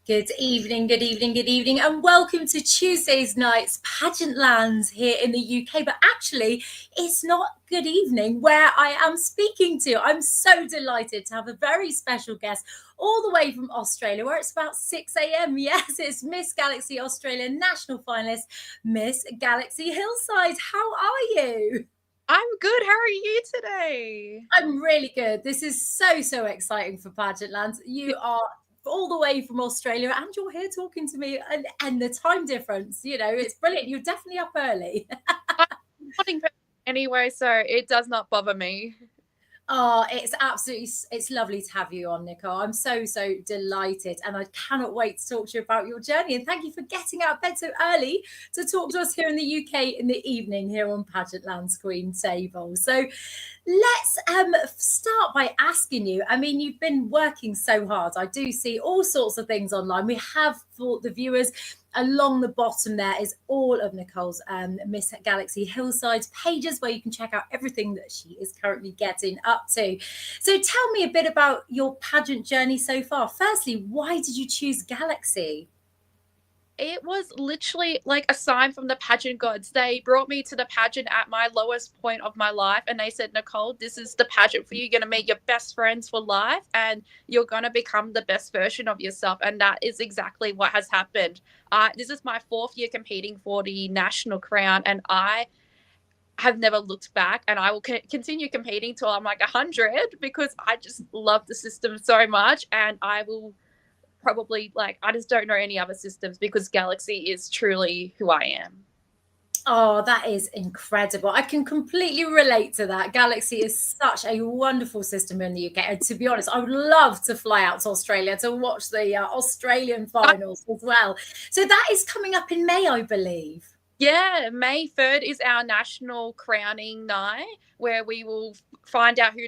Good evening, good evening, good evening, and welcome to Tuesday's night's Pageant Lands here in the UK. But actually, it's not good evening where I am speaking to. I'm so delighted to have a very special guest all the way from Australia, where it's about 6 a.m. Yes, it's Miss Galaxy Australia national finalist, Miss Galaxy Hillside. How are you? I'm good. How are you today? I'm really good. This is so exciting for Pageant Land. You are all the way from Australia and you're here talking to me and the time difference, it's brilliant. You're definitely up early. I'm a morning person anyway, so it does not bother me. Oh, it's lovely to have you on, Nicole. I'm so delighted, and I cannot wait to talk to you about your journey. And thank you for getting out of bed so early to talk to us here in the UK in the evening here on Pageant Land's Queen Table. So let's start by asking you. I mean, you've been working so hard. I do see all sorts of things online. We have for the viewers along the bottom there is all of Nicole's Miss Galaxy Hillside pages where you can check out everything that she is currently getting up to. So tell me a bit about your pageant journey so far. Firstly, why did you choose Galaxy? It was literally like a sign from the pageant gods. They brought me to the pageant at my lowest point of my life, and they said, Nicole, this is the pageant for you. You're going to meet your best friends for life, and you're going to become the best version of yourself. And that is exactly what has happened. This is my fourth year competing for the national crown, and I have never looked back, and I will continue competing till I'm like 100 because I just love the system so much, and I will probably I just don't know any other systems because Galaxy is truly who I am. Oh, that is incredible. I can completely relate to that. Galaxy is such a wonderful system in the UK. And to be honest, I would love to fly out to Australia to watch the Australian finals as well. So that is coming up in May, I believe. Yeah, May 3rd is our national crowning night where we will find out who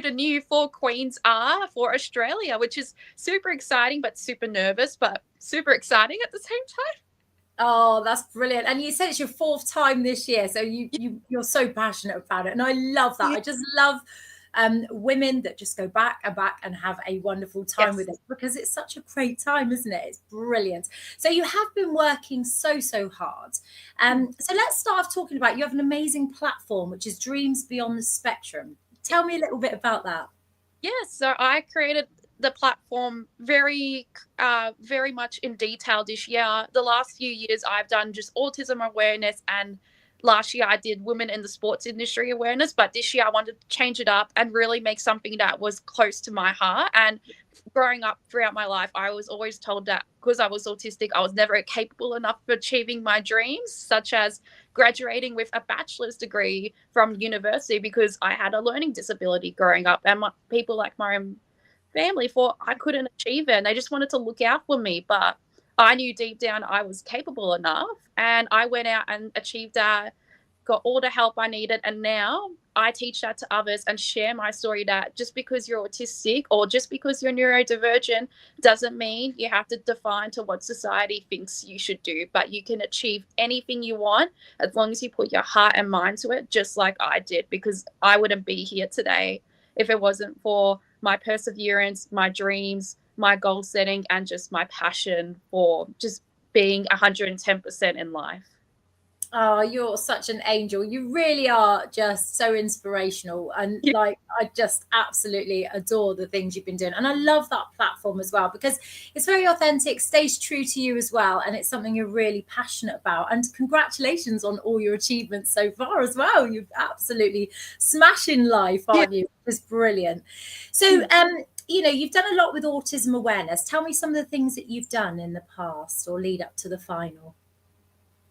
the new four queens are for Australia, which is super exciting but super nervous but super exciting at the same time. Oh, that's brilliant. And you said it's your fourth time this year. So you're so passionate about it. And I love that. Yeah. I just love women that just go back and back and have a wonderful time with it because it's such a great time, isn't it? It's brilliant. So you have been working so hard. So let's start off talking about you have an amazing platform, which is Dreams Beyond the Spectrum. Tell me a little bit about that. Yes, so I created the platform very much in detail this year. The last few years I've done just autism awareness, and last year I did women in the sports industry awareness, but this year I wanted to change it up and really make something that was close to my heart. And growing up throughout my life, I was always told that because I was autistic, I was never capable enough of achieving my dreams, such as graduating with a bachelor's degree from university, because I had a learning disability growing up, and people like my own family thought I couldn't achieve it, and they just wanted to look out for me. But I knew deep down I was capable enough, and I went out and achieved that, got all the help I needed, and now I teach that to others and share my story that just because you're autistic or just because you're neurodivergent doesn't mean you have to define to what society thinks you should do, but you can achieve anything you want as long as you put your heart and mind to it, just like I did, because I wouldn't be here today if it wasn't for my perseverance, my dreams, my goal setting, and just my passion for just being 110% in life. Oh, you're such an angel. You really are just so inspirational. And like, I just absolutely adore the things you've been doing. And I love that platform as well because it's very authentic, stays true to you as well. And it's something you're really passionate about. And congratulations on all your achievements so far as well. You've absolutely smashing life, aren't you? It's brilliant. So, you've done a lot with autism awareness. Tell me some of the things that you've done in the past or lead up to the final.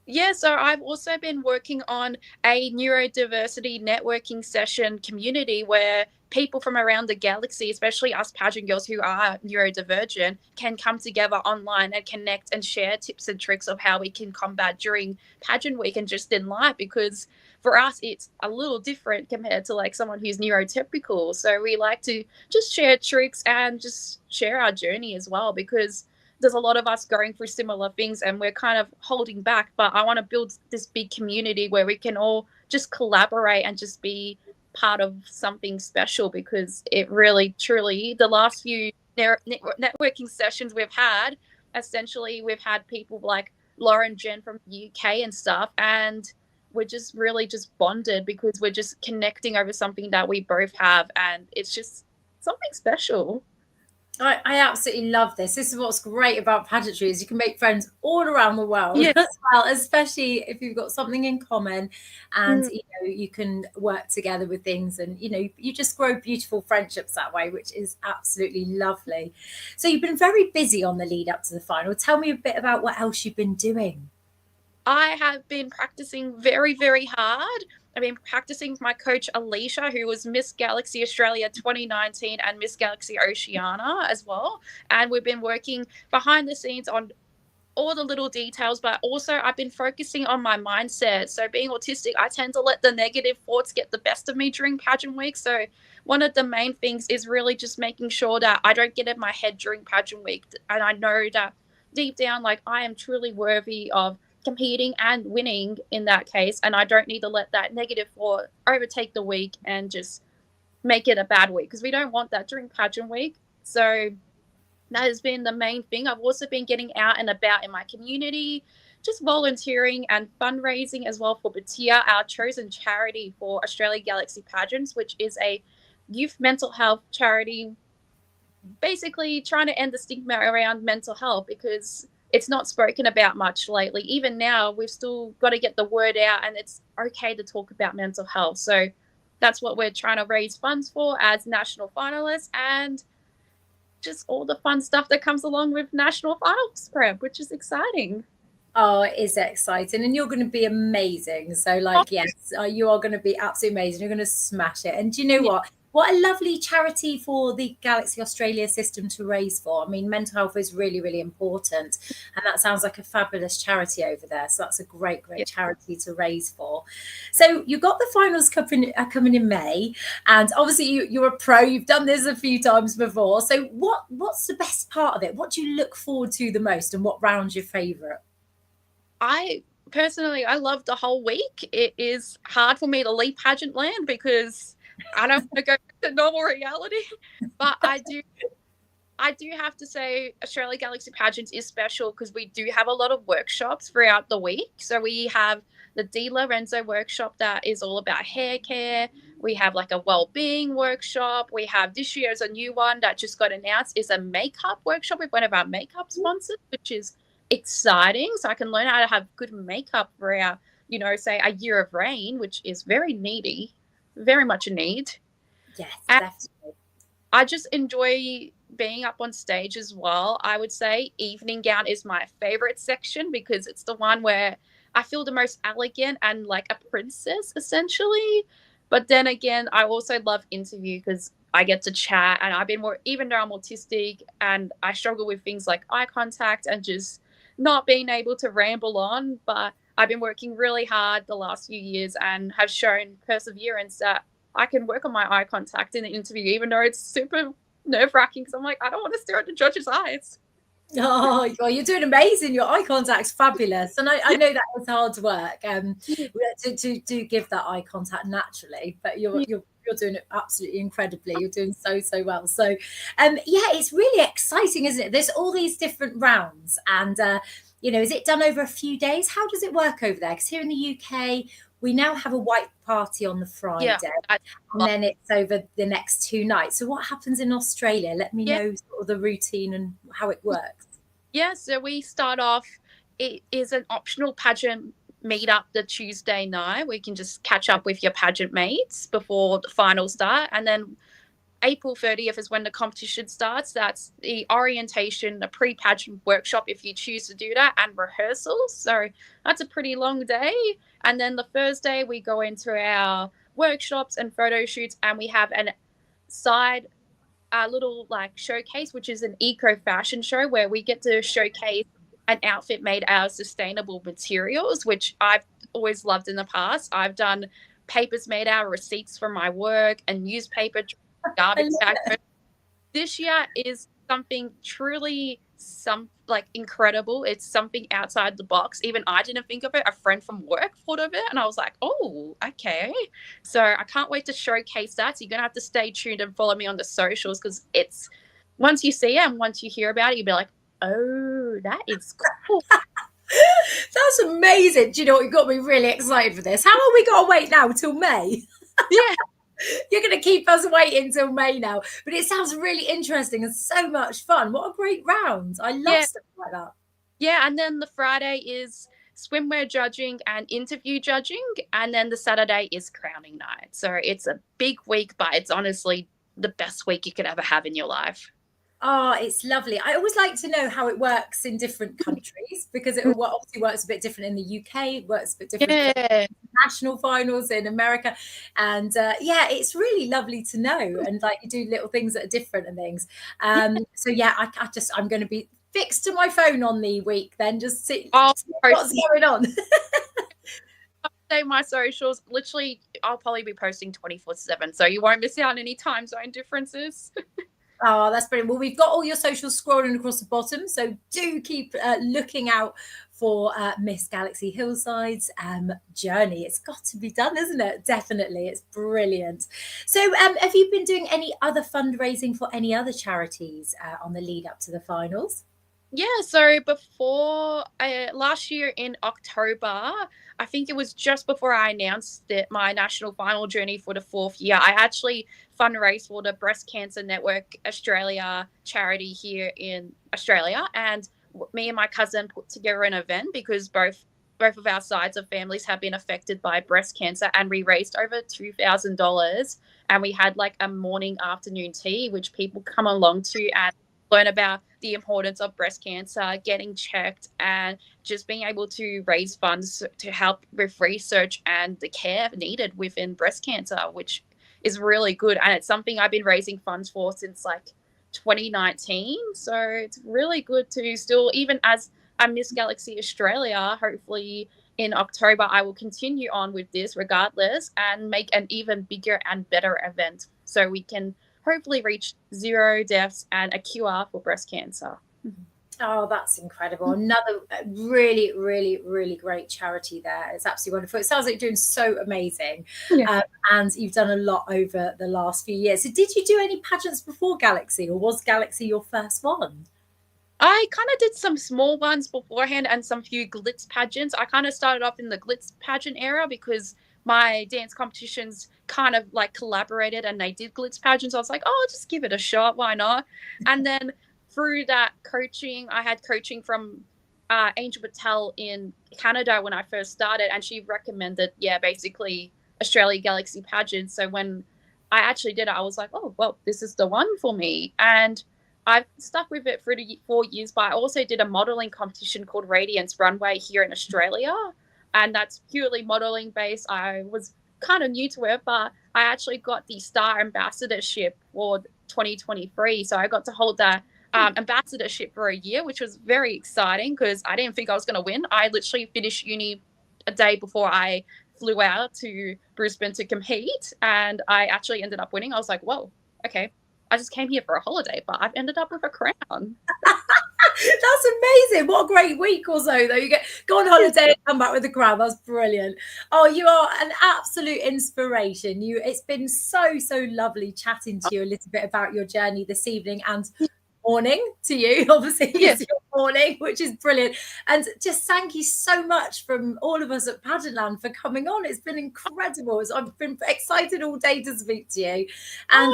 Yeah, so I've also been working on a neurodiversity networking session community where people from around the galaxy, especially us pageant girls who are neurodivergent, can come together online and connect and share tips and tricks of how we can combat during pageant week and just in life. Because for us, it's a little different compared to like someone who's neurotypical. So we like to just share tricks and just share our journey as well, because there's a lot of us going through similar things and we're kind of holding back. But I want to build this big community where we can all just collaborate and just be part of something special, because it really, truly, the last few networking sessions we've had, essentially we've had people like Laura and Jen from the UK and stuff, and we're just really just bonded because we're just connecting over something that we both have, and it's just something special. I absolutely love this. This is what's great about pageantry, is you can make friends all around the world Yeah. as well, especially if you've got something in common, and Mm. you know, you can work together with things, and you know, you just grow beautiful friendships that way, which is absolutely lovely. So you've been very busy on the lead up to the final. Tell me a bit about what else you've been doing. I have been practicing very, very hard. I've been practicing with my coach, Alicia, who was Miss Galaxy Australia 2019 and Miss Galaxy Oceania as well. And we've been working behind the scenes on all the little details, but also I've been focusing on my mindset. So being autistic, I tend to let the negative thoughts get the best of me during pageant week. So one of the main things is really just making sure that I don't get in my head during pageant week. And I know that deep down, like, I am truly worthy of competing and winning in that case. And I don't need to let that negative thought overtake the week and just make it a bad week, because we don't want that during pageant week. So that has been the main thing. I've also been getting out and about in my community, just volunteering and fundraising as well for Batia, our chosen charity for Australia Galaxy Pageants, which is a youth mental health charity, basically trying to end the stigma around mental health, because it's not spoken about much lately. Even now, we've still got to get the word out, and it's okay to talk about mental health. So that's what we're trying to raise funds for as national finalists, and just all the fun stuff that comes along with national finals prep, which is exciting. Oh, it is exciting, and you're going to be amazing. So, Oh, like, yes, you are going to be absolutely amazing. You're going to smash it. And do you know yeah. what? What a lovely charity for the Galaxy Australia system to raise for. I mean, mental health is really, really important, and that sounds like a fabulous charity over there. So that's a great, Yeah. great charity to raise for. So you got the finals coming in May, and obviously you're a pro. You've done this a few times before. So what's the best part of it? What do you look forward to the most, and what round's your favourite? I personally, I love the whole week. It is hard for me to leave pageant land because I don't want to go back to normal reality. But I do have to say Australia Galaxy Pageants is special because we do have a lot of workshops throughout the week. So we have the Di Lorenzo workshop that is all about hair care. We have like a well-being workshop. We have this year's a new one that just got announced, is a makeup workshop with one of our makeup sponsors, which is exciting. So I can learn how to have good makeup for our, say a year of rain, which is very needy, very much a need. Yes, And definitely. I just enjoy being up on stage as well. I would say evening gown is my favorite section because it's the one where I feel the most elegant and like a princess essentially. But then again, I also love interview because I get to chat, and I've been more, even though I'm autistic and I struggle with things like eye contact and just not being able to ramble on, but I've been working really hard the last few years and have shown perseverance that I can work on my eye contact in the interview, even though it's super nerve-wracking, because I'm like, I don't want to stare at the judge's eyes. Oh, well, you're doing amazing. Your eye contact's fabulous, and I Yeah, know that is hard work. yeah, To give that eye contact naturally, but you're yeah. you're you're doing it absolutely incredibly. You're doing so well. So, yeah, it's really exciting, isn't it? There's all these different rounds, and is it done over a few days? How does it work over there? Because here in the UK, we now have a white party on the Yeah, Friday, I and then it's over the next 2 nights. So what happens in Australia? Let me yeah, know sort of the routine and how it works. yeah. So we start off. It is an optional pageant meetup the Tuesday night. We can just catch up with your pageant mates before the final start, and then April 30th is when the competition starts. That's the orientation, the pre-pageant workshop if you choose to do that, and rehearsals. So that's a pretty long day. And then the Thursday we go into our workshops and photo shoots, and we have an side little like showcase, which is an eco fashion show where we get to showcase an outfit made out of sustainable materials, which I've always loved in the past. I've done papers made out of receipts from my work and newspaper I garbage love bags. it. This year is something truly incredible. It's something outside the box. Even I didn't think of it. A friend from work thought of it, and I was like, oh, okay. So I can't wait to showcase that. So you're gonna have to stay tuned and follow me on the socials, because it's, once you see it and once you hear about it, you'll be like, oh, that is cool. That's amazing. Do you know what? You've got me really excited for this. How long we got to wait now till May? Yeah. You're going to keep us waiting till May now. But it sounds really interesting and so much fun. What a great round. I love stuff like that. Yeah, and then the Friday is swimwear judging and interview judging, and then the Saturday is crowning night. So it's a big week, but it's honestly the best week you could ever have in your life. Oh, it's lovely. I always like to know how it works in different countries, because it obviously works a bit different in the UK, works a bit different in national finals in America. And yeah, it's really lovely to know. And like, you do little things that are different and things. So yeah, I'm going to be fixed to my phone on the week then, just see what's going on. My socials, literally, I'll probably be posting 24/7, so you won't miss out on any time zone differences. Oh, that's brilliant. Well, we've got all your socials scrolling across the bottom, so do keep looking out for Miss Galaxy Hillside's journey. It's got to be done, isn't it? Definitely. It's brilliant. So have you been doing any other fundraising for any other charities on the lead up to the finals? Yeah, so before last year in October, I think it was just before I announced that my national final journey for the 4th year, I actually fundraised for the Breast Cancer Network Australia charity here in Australia. And me and my cousin put together an event, because both of our sides of families have been affected by breast cancer, and we raised over $2,000. And we had like a morning afternoon tea, which people come along to and learn about the importance of breast cancer, getting checked, and just being able to raise funds to help with research and the care needed within breast cancer, which is really good. And it's something I've been raising funds for since like 2019. So it's really good to still, even as a Miss Galaxy Australia, hopefully in October, I will continue on with this regardless and make an even bigger and better event, so we can hopefully reach 0 deaths and a cure for breast cancer. Oh, that's incredible. Another really, really, really great charity there. It's absolutely wonderful. It sounds like you're doing so amazing. Yeah. And you've done a lot over the last few years. So did you do any pageants before Galaxy, or was Galaxy your first one? I kind of did some small ones beforehand and some few glitz pageants. I kind of started off in the glitz pageant era because my dance competitions kind of like collaborated and they did glitz pageants. I was like, oh, I'll just give it a shot. Why not? And then through that coaching, I had coaching from Angel Patel in Canada when I first started, and she recommended, basically Australia Galaxy pageants. So when I actually did it, I was like, oh, well, this is the one for me. And I've stuck with it for 4 years, but I also did a modeling competition called Radiance Runway here in Australia. And that's purely modeling based. I was kind of new to it, but I actually got the star ambassadorship for 2023. So I got to hold that ambassadorship for a year, which was very exciting because I didn't think I was going to win. I literally finished uni a day before I flew out to Brisbane to compete, and I actually ended up winning. I was like, whoa, okay. I just came here for a holiday, but I've ended up with a crown. That's amazing. What a great week or so, though. You go on holiday and come back with a crown. That's brilliant. Oh, you are an absolute inspiration. It's been so, so lovely chatting to you a little bit about your journey this evening, and morning to you. Obviously, it's your morning, which is brilliant. And just thank you so much from all of us at Pageantland for coming on. It's been incredible. I've been excited all day to speak to you. And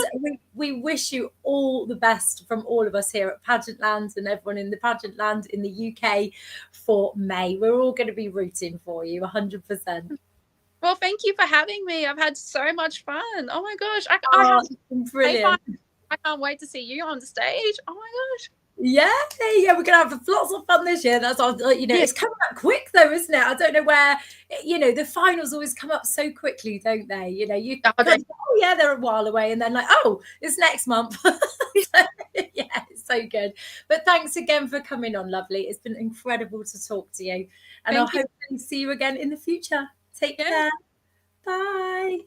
we wish you all the best from all of us here at Pageantland and everyone in the Pageantland in the UK for May. We're all going to be rooting for you 100%. Well, thank you for having me. I've had so much fun. Oh my gosh. Brilliant. I can't wait to see you on the stage. Oh my gosh. Yeah, we're gonna have lots of fun this year. That's all. It's coming up quick though, isn't it? I don't know where. The finals always come up so quickly, don't they? They're a while away, and then it's next month. It's so good. But thanks again for coming on, lovely. It's been incredible to talk to you, and I'll hopefully see you again in the future. Take care. Bye.